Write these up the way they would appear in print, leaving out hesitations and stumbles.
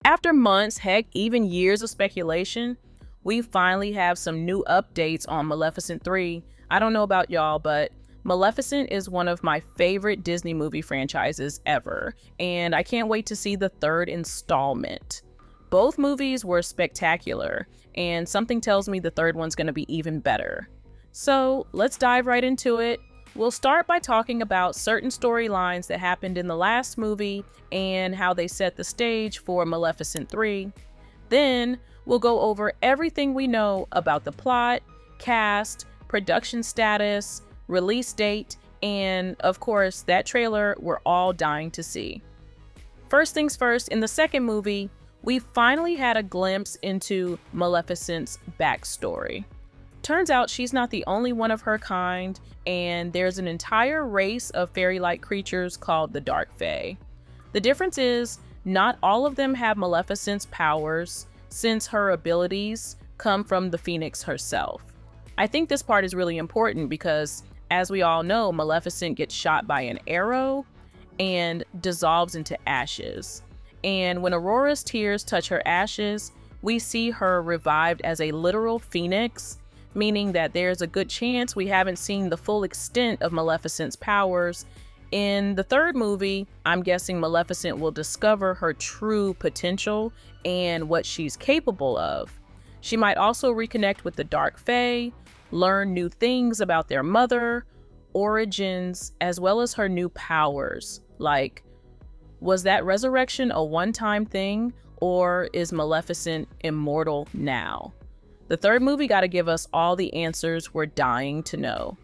After months, heck, even years of speculation, we finally have some new updates on Maleficent 3. I don't know about y'all, but Maleficent is one of my favorite Disney movie franchises ever, and I can't wait to see the third installment. Both movies were spectacular, and something tells me the third one's going to be even better. So let's dive right into it. We'll start by talking about certain storylines that happened in the last movie and how they set the stage for Maleficent 3. Then we'll go over everything we know about the plot, cast, production status, release date, and of course, that trailer we're all dying to see. First things first, in the second movie, we finally had a glimpse into Maleficent's backstory. Turns out she's not the only one of her kind, and there's an entire race of fairy-like creatures called the Dark Fae. The difference is, not all of them have Maleficent's powers, since her abilities come from the Phoenix herself. I think this part is really important because, as we all know, Maleficent gets shot by an arrow and dissolves into ashes. And when Aurora's tears touch her ashes, we see her revived as a literal phoenix, meaning that there's a good chance we haven't seen the full extent of Maleficent's powers. In the third movie, I'm guessing Maleficent will discover her true potential and what she's capable of. She might also reconnect with the Dark Fae, learn new things about their mother, origins, as well as her new powers. Like, was that resurrection a one-time thing, or is Maleficent immortal now? The third movie got to give us all the answers we're dying to know.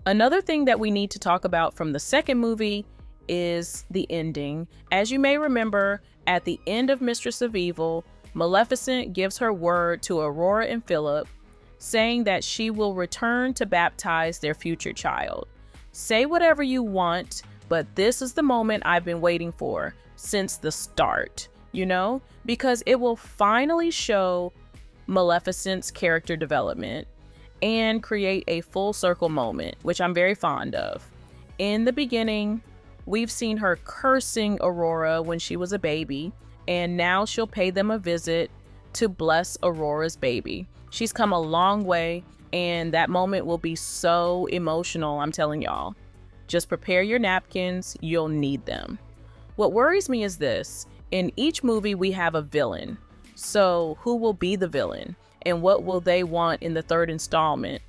Another thing that we need to talk about from the second movie is the ending. As you may remember, at the end of Mistress of Evil, Maleficent gives her word to Aurora and Philip, saying that she will return to baptize their future child. Say whatever you want, but this is the moment I've been waiting for since the start, because it will finally show Maleficent's character development and create a full circle moment, which I'm very fond of. In the beginning, we've seen her cursing Aurora when she was a baby, and now she'll pay them a visit to bless Aurora's baby. She's come a long way, and that moment will be so emotional, I'm telling y'all. Just prepare your napkins, you'll need them. What worries me is this: in each movie we have a villain. So who will be the villain, and what will they want in the third installment?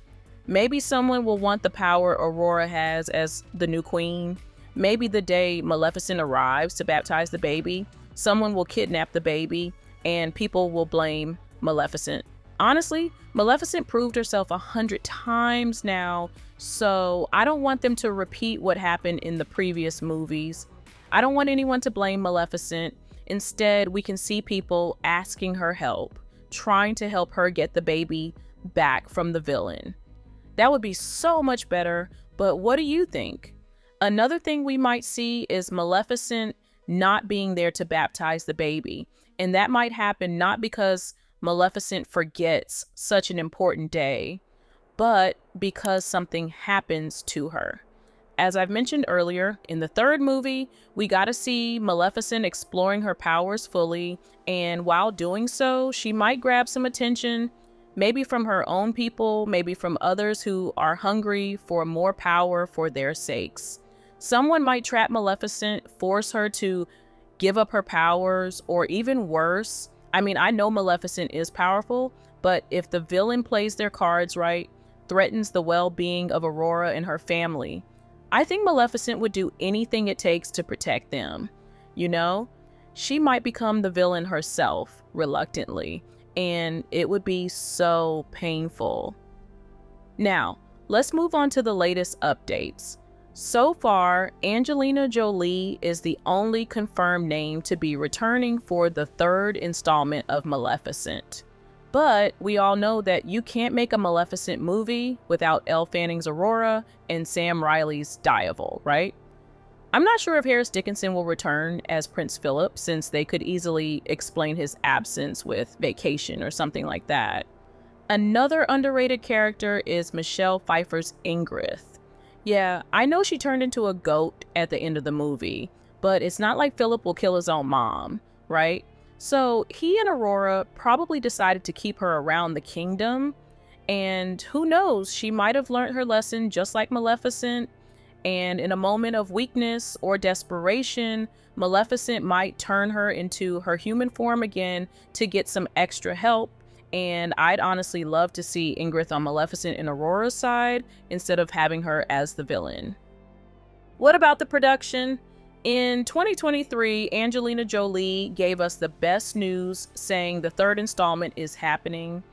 Maybe someone will want the power Aurora has as the new queen. Maybe the day Maleficent arrives to baptize the baby, someone will kidnap the baby and people will blame Maleficent. Honestly, Maleficent proved herself 100 times now, so I don't want them to repeat what happened in the previous movies. I don't want anyone to blame Maleficent. Instead, we can see people asking her help, trying to help her get the baby back from the villain. That would be so much better, but what do you think? Another thing we might see is Maleficent not being there to baptize the baby, and that might happen not because Maleficent forgets such an important day, but because something happens to her. As I've mentioned earlier, in the third movie, we got to see Maleficent exploring her powers fully, and while doing so, she might grab some attention, maybe from her own people, maybe from others who are hungry for more power for their sakes. Someone might trap Maleficent, force her to give up her powers, or even worse. I mean, I know Maleficent is powerful, but if the villain plays their cards right, threatens the well-being of Aurora and her family, I think Maleficent would do anything it takes to protect them. She might become the villain herself, reluctantly, and it would be so painful. Now, let's move on to the latest updates. So far, Angelina Jolie is the only confirmed name to be returning for the third installment of Maleficent. But we all know that you can't make a Maleficent movie without Elle Fanning's Aurora and Sam Riley's Diaval, right? I'm not sure if Harris Dickinson will return as Prince Philip, since they could easily explain his absence with vacation or something like that. Another underrated character is Michelle Pfeiffer's Ingrid. Yeah, I know she turned into a goat at the end of the movie, but it's not like Philip will kill his own mom, right? So he and Aurora probably decided to keep her around the kingdom, and who knows, she might have learned her lesson just like Maleficent, and in a moment of weakness or desperation, Maleficent might turn her into her human form again to get some extra help. And I'd honestly love to see Ingrid on Maleficent and Aurora's side instead of having her as the villain. What about the production? In 2023, Angelina Jolie gave us the best news saying the third installment is happening.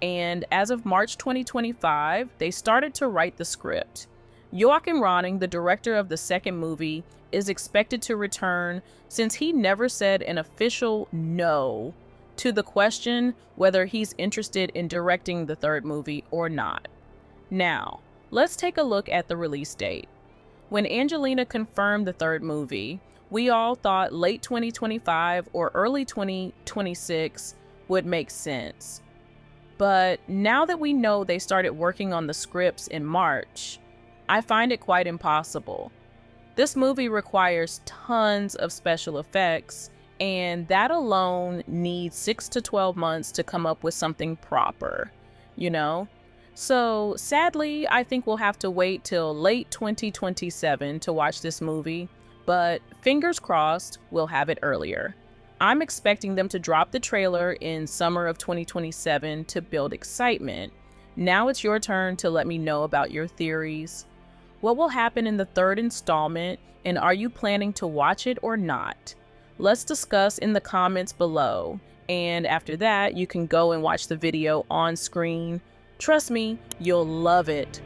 And as of March 2025, they started to write the script. Joachim Ronning, the director of the second movie, is expected to return since he never said an official no to the question whether he's interested in directing the third movie or not. Now, let's take a look at the release date. When Angelina confirmed the third movie, we all thought late 2025 or early 2026 would make sense. But now that we know they started working on the scripts in March, I find it quite impossible. This movie requires tons of special effects, and that alone needs 6 to 12 months to come up with something proper, you know? So sadly, I think we'll have to wait till late 2027 to watch this movie, but fingers crossed we'll have it earlier. I'm expecting them to drop the trailer in summer of 2027 to build excitement. Now it's your turn to let me know about your theories. What will happen in the third installment, and are you planning to watch it or not? Let's discuss in the comments below, and after that, you can go and watch the video on screen. Trust me, you'll love it.